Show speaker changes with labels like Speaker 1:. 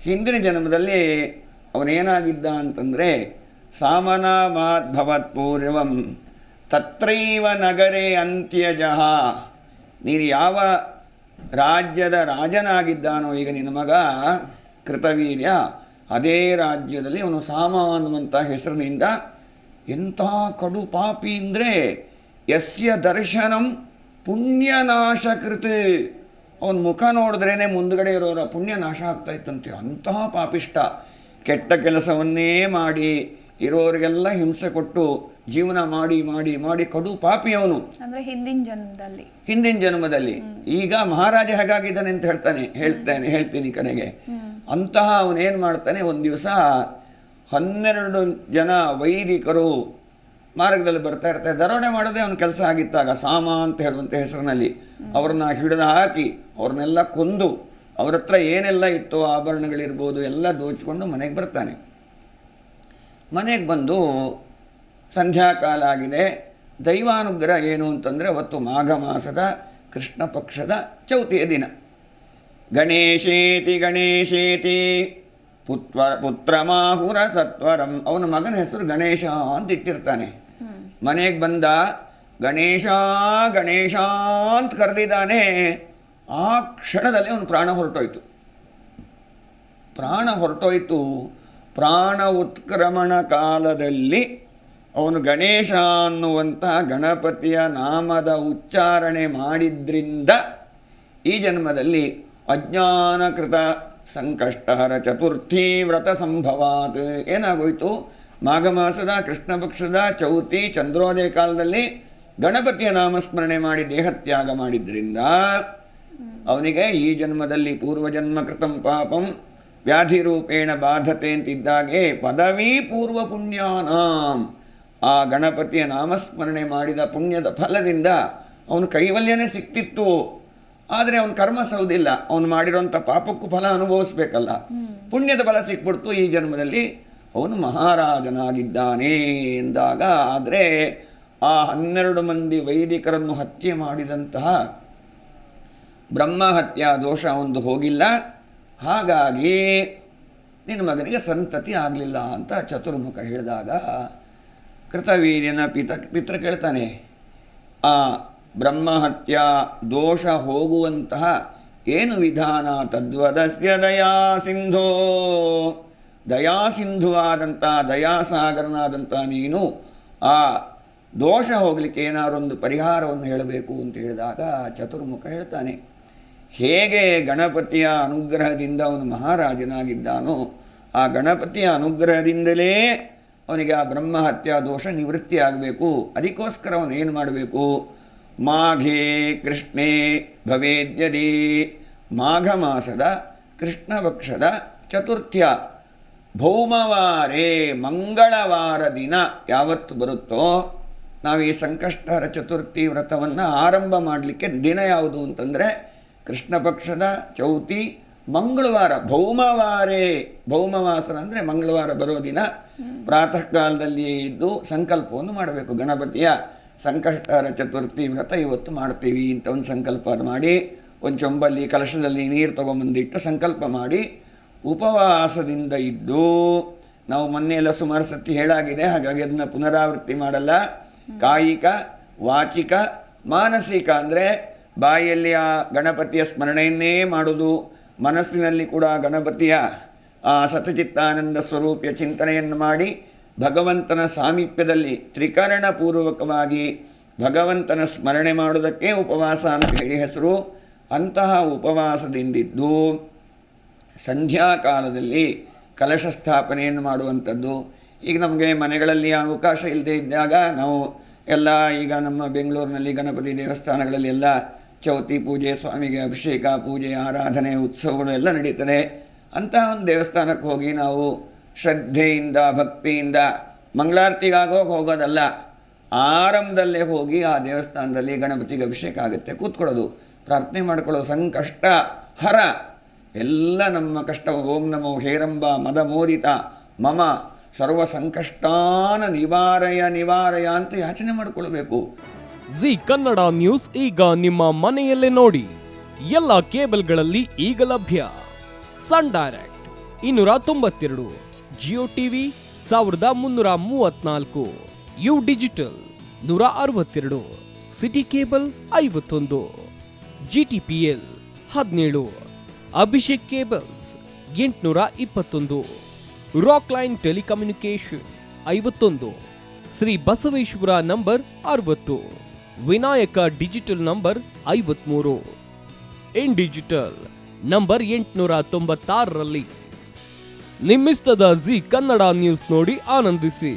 Speaker 1: ಹಿಂದಿನ ಜನ್ಮದಲ್ಲಿ ಅವನೇನಾಗಿದ್ದ ಅಂತಂದರೆ ಸಾಮನಾಮಾದ್ಭವತ್ ಪೂರ್ವಂ ತತ್ರೈವ ನಗರೇ ಅಂತ್ಯಜಃ. ನೀನು ಯಾವ ರಾಜ್ಯದ ರಾಜನಾಗಿದ್ದಾನೋ ಈಗ ನಿನ್ನ ಮಗ ಕೃತವೀರ್ಯ, ಅದೇ ರಾಜ್ಯದಲ್ಲಿ ಅವನು ಸಾಮ ಅನ್ನುವಂಥ ಹೆಸರಿನಿಂದ ಎಂಥ ಕಡು ಪಾಪಿ ಅಂದರೆ ಯಸ್ಯ ದರ್ಶನಂ ಪುಣ್ಯನಾಶಕೃತ್. ಅವನ ಮುಖ ನೋಡಿದ್ರೇ ಮುಂದುಗಡೆ ಇರೋರ ಪುಣ್ಯ ನಾಶ ಆಗ್ತಾ ಇತ್ತಂತೆ. ಅಂತಹ ಪಾಪಿಷ್ಟ, ಕೆಟ್ಟ ಕೆಲಸವನ್ನೇ ಮಾಡಿ ಇರೋರಿಗೆಲ್ಲ ಹಿಂಸೆ ಕೊಟ್ಟು ಜೀವನ ಮಾಡಿ ಮಾಡಿ ಮಾಡಿ ಕಡು ಪಾಪಿ ಅವನು.
Speaker 2: ಅಂದರೆ
Speaker 1: ಹಿಂದಿನ ಜನ್ಮದಲ್ಲಿ. ಈಗ ಮಹಾರಾಜ ಹೇಗಾಗಿದ್ದಾನೆ ಅಂತ ಹೇಳ್ತೀನಿ ಕಡೆಗೆ. ಅಂತಹ ಅವನೇನು ಮಾಡ್ತಾನೆ, ಒಂದು ದಿವಸ 12 ಜನ ವೈದಿಕರು ಮಾರ್ಗದಲ್ಲಿ ಬರ್ತಾ ಇರ್ತಾರೆ. ದರೋಡೆ ಮಾಡೋದೇ ಅವನ ಕೆಲಸ ಆಗಿತ್ತಾಗ. ಸಾಮ ಅಂತ ಹೇಳುವಂಥ ಹೆಸರಿನಲ್ಲಿ ಅವ್ರನ್ನ ಹಿಡಿದು ಹಾಕಿ ಅವ್ರನ್ನೆಲ್ಲ ಕೊಂದು ಅವ್ರ ಹತ್ರ ಏನೆಲ್ಲ ಇತ್ತು ಆಭರಣಗಳಿರ್ಬೋದು ಎಲ್ಲ ದೋಚಿಕೊಂಡು ಮನೆಗೆ ಬರ್ತಾನೆ. ಮನೆಗೆ ಬಂದು ಸಂಧ್ಯಾಕಾಲ ಆಗಿದೆ. ದೈವಾನುಗ್ರಹ ಏನು ಅಂತಂದರೆ ಅವತ್ತು ಮಾಘ ಮಾಸದ ಕೃಷ್ಣ ಪಕ್ಷದ ಚೌತಿಯ ದಿನ. ಗಣೇಶೇತಿ ಗಣೇಶೇತಿ ಪುತ್ರಮಾಹುರ ಸತ್ವರಂ. ಅವನ ಮಗನ ಹೆಸರು ಗಣೇಶ ಅಂತ ಇಟ್ಟಿರ್ತಾನೆ. ಮನೆಗೆ ಬಂದ ಗಣೇಶ ಗಣೇಶ ಅಂತ ಕರೆದಿದ್ದಾನೆ. ಆ ಕ್ಷಣದಲ್ಲಿ ಅವನು ಪ್ರಾಣ ಹೊರಟೋಯ್ತು. ಪ್ರಾಣ ಉತ್ಕ್ರಮಣ ಕಾಲದಲ್ಲಿ ಅವನು ಗಣೇಶ ಅನ್ನುವಂಥ ಗಣಪತಿಯ ನಾಮದ ಉಚ್ಚಾರಣೆ ಮಾಡಿದ್ರಿಂದ ಈ ಜನ್ಮದಲ್ಲಿ ಅಜ್ಞಾನಕೃತ ಸಂಕಷ್ಟಹರ ಚತುರ್ಥಿ ವ್ರತ ಸಂಭವಾತ್. ಏನಾಗೋಯ್ತು, ಮಾಘ ಮಾಸದ ಕೃಷ್ಣ ಪಕ್ಷದ ಚೌತಿ ಚಂದ್ರೋದಯ ಕಾಲದಲ್ಲಿ ಗಣಪತಿಯ ನಾಮಸ್ಮರಣೆ ಮಾಡಿ ದೇಹತ್ಯಾಗ ಮಾಡಿದ್ರಿಂದ ಅವನಿಗೆ ಈ ಜನ್ಮದಲ್ಲಿ ಪೂರ್ವಜನ್ಮ ಕೃತಂ ಪಾಪಂ ವ್ಯಾಧಿ ರೂಪೇಣ ಬಾಧತೆ ಅಂತಿದ್ದಾಗೆ ಪದವಿ ಪೂರ್ವ ಪುಣ್ಯಾನಾಂ. ಆ ಗಣಪತಿಯ ನಾಮಸ್ಮರಣೆ ಮಾಡಿದ ಪುಣ್ಯದ ಫಲದಿಂದ ಅವನು ಕೈವಲ್ಯನೇ ಸಿಕ್ತಿತ್ತು. ಆದರೆ ಅವನು ಕರ್ಮ ಸೌದಿಲ್ಲ. ಅವನು ಮಾಡಿರೋಂಥ ಪಾಪಕ್ಕೂ ಫಲ ಅನುಭವಿಸ್ಬೇಕಲ್ಲ. ಪುಣ್ಯದ ಫಲ ಸಿಕ್ಬಿಡ್ತು. ಈ ಜನ್ಮದಲ್ಲಿ ಅವನು ಮಹಾರಾಜನಾಗಿದ್ದಾನೆ ಎಂದಾಗ, ಆದರೆ ಆ 12 ಮಂದಿ ವೈದಿಕರನ್ನು ಹತ್ಯೆ ಮಾಡಿದಂತಹ ಬ್ರಹ್ಮಹತ್ಯಾ ದೋಷ ಒಂದು ಹೋಗಿಲ್ಲ. ಹಾಗಾಗಿ ನಿನ್ನ ಮಗನಿಗೆ ಸಂತತಿ ಆಗಲಿಲ್ಲ ಅಂತ ಚತುರ್ಮುಖ ಹೇಳಿದಾಗ ಕೃತವೀರ್ಯನ ಪಿತೃ ಕೇಳ್ತಾನೆ, ಆ ಬ್ರಹ್ಮಹತ್ಯಾ ದೋಷ ಹೋಗುವಂತಹ ಏನು ವಿಧಾನ? ತದ್ವದಸ್ಯ ದಯಾಸಿಂಧೋ. ದಯಾಸಿಂಧುವಾದಂಥ ದಯಾಸಾಗರನಾದಂಥ ನೀನು ಆ ದೋಷ ಹೋಗಲಿಕ್ಕೆ ಏನಾರೊಂದು ಪರಿಹಾರವನ್ನು ಹೇಳಬೇಕು ಅಂತ ಹೇಳಿದಾಗ ಚತುರ್ಮುಖ ಹೇಳ್ತಾನೆ, ಹೇಗೆ ಗಣಪತಿಯ ಅನುಗ್ರಹದಿಂದ ಅವನು ಮಹಾರಾಜನಾಗಿದ್ದಾನೋ ಆ ಗಣಪತಿಯ ಅನುಗ್ರಹದಿಂದಲೇ ಅವನಿಗೆ ಆ ಬ್ರಹ್ಮಹತ್ಯಾ ದೋಷ ನಿವೃತ್ತಿ ಆಗಬೇಕು. ಅದಕ್ಕೋಸ್ಕರ ಅವನು ಏನು ಮಾಡಬೇಕು? ಮಾಘೇ ಕೃಷ್ಣೇ ಭವೇದ್ಯದಿ. ಮಾಘ ಮಾಸದ ಕೃಷ್ಣ ಪಕ್ಷದ ಚತುರ್ಥ್ಯ ಭೌಮವಾರೇ ಮಂಗಳವಾರ ದಿನ ಯಾವತ್ತು ಬರುತ್ತೋ ನಾವು ಈ ಸಂಕಷ್ಟಹರ ಚತುರ್ಥಿ ವ್ರತವನ್ನು ಆರಂಭ ಮಾಡಲಿಕ್ಕೆ ದಿನ ಯಾವುದು ಅಂತಂದರೆ ಕೃಷ್ಣ ಪಕ್ಷದ ಚೌತಿ ಮಂಗಳವಾರ. ಭೌಮವಾರೇ, ಭೌಮವಾಸನ ಅಂದರೆ ಮಂಗಳವಾರ ಬರೋ ದಿನ ಪ್ರಾತಃ ಕಾಲದಲ್ಲಿಯೇ ಇದ್ದು ಸಂಕಲ್ಪವನ್ನು ಮಾಡಬೇಕು. ಗಣಪತಿಯ ಸಂಕಷ್ಟಹರ ಚತುರ್ಥಿ ವ್ರತ ಇವತ್ತು ಮಾಡ್ತೀವಿ ಅಂತ ಒಂದು ಸಂಕಲ್ಪ ಮಾಡಿ ಒಂದು ಚೊಂಬಲ್ಲಿ ಕಲಶದಲ್ಲಿ ನೀರು ತೊಗೊಂಬಂದಿಟ್ಟು ಸಂಕಲ್ಪ ಮಾಡಿ ಉಪವಾಸದಿಂದ ಇದ್ದು, ನಾವು ಮೊನ್ನೆ ಎಲ್ಲ ಸುಮಾರು ಸತಿ ಹೇಳಾಗಿದೆ, ಹಾಗಾಗಿ ಅದನ್ನು ಪುನರಾವೃತ್ತಿ ಮಾಡಲ್ಲ. ಕಾಯಿಕ, ವಾಚಿಕ, ಮಾನಸಿಕ ಅಂದರೆ ಬಾಯಲ್ಲಿ ಆ ಗಣಪತಿಯ ಸ್ಮರಣೆಯನ್ನೇ ಮಾಡೋದು, ಮನಸ್ಸಿನಲ್ಲಿ ಕೂಡ ಗಣಪತಿಯ ಸತಚಿತ್ತಾನಂದ ಸ್ವರೂಪಿಯ ಚಿಂತನೆಯನ್ನು ಮಾಡಿ ಭಗವಂತನ ಸಾಮೀಪ್ಯದಲ್ಲಿ ತ್ರಿಕರಣಪೂರ್ವಕವಾಗಿ ಭಗವಂತನ ಸ್ಮರಣೆ ಮಾಡೋದಕ್ಕೆ ಉಪವಾಸ ಅಂತ ಹೇಳಿ ಹೆಸರು. ಅಂತಹ ಉಪವಾಸದಿಂದಿದ್ದು ಸಂಧ್ಯಾಕಾಲದಲ್ಲಿ ಕಲಶ ಸ್ಥಾಪನೆಯನ್ನು ಮಾಡುವಂಥದ್ದು. ಈಗ ನಮಗೆ ಮನೆಗಳಲ್ಲಿ ಅವಕಾಶ ಇಲ್ಲದೆ ಇದ್ದಾಗ ನಾವು ಎಲ್ಲ ಈಗ ನಮ್ಮ ಬೆಂಗಳೂರಿನಲ್ಲಿ ಗಣಪತಿ ದೇವಸ್ಥಾನಗಳಲ್ಲಿ ಎಲ್ಲ ಚೌತಿ ಪೂಜೆ, ಸ್ವಾಮಿಗೆ ಅಭಿಷೇಕ, ಪೂಜೆ, ಆರಾಧನೆ, ಉತ್ಸವಗಳು ಎಲ್ಲ ನಡೀತದೆ. ಅಂತಹ ಒಂದು ದೇವಸ್ಥಾನಕ್ಕೆ ಹೋಗಿ ನಾವು ಶ್ರದ್ಧೆಯಿಂದ ಭಕ್ತಿಯಿಂದ ಮಂಗಳಾರತಿಗಾಗೋಗಿ ಹೋಗೋದಲ್ಲ, ಆರಂಭದಲ್ಲೇ ಹೋಗಿ ಆ ದೇವಸ್ಥಾನದಲ್ಲಿ ಗಣಪತಿಗೆ ಅಭಿಷೇಕ ಆಗುತ್ತೆ, ಕೂತ್ಕೊಳ್ಳೋದು, ಪ್ರಾರ್ಥನೆ ಮಾಡ್ಕೊಳ್ಳೋದು. ಸಂಕಷ್ಟ ಹರ ಎಲ್ಲ ನಮ್ಮ ಕಷ್ಟ ಓಂ ನಮೋ ಹೇರಂಬ ಮದಮೋದಿತ ಮಮ ಸರ್ವ ಸಂಕಷ್ಟಾನ ನಿವಾರಯ ಅಂತ ಯಾಚನೆ ಮಾಡಿಕೊಳ್ಬೇಕು.
Speaker 3: ಜಿ ಕನ್ನಡ ನ್ಯೂಸ್ ಈಗ ನಿಮ್ಮ ಮನೆಯಲ್ಲೇ ನೋಡಿ. ಎಲ್ಲ ಕೇಬಲ್ಗಳಲ್ಲಿ ಈಗ ಲಭ್ಯ. Sun Direct, 292, Jio TV 1334, U digital 162, city cable 51, GTPL 17, Abhishek cables 821, rock line telecommunication 51, Shri Basaveshwara number 60, Vinayaka digital number 53, in digital number 896ರಲ್ಲಿ. ನಿಮ್ಮಿಸ್ತದ ಜಿ ಕನ್ನಡ ನ್ಯೂಸ್ ನೋಡಿ ಆನಂದಿಸಿ.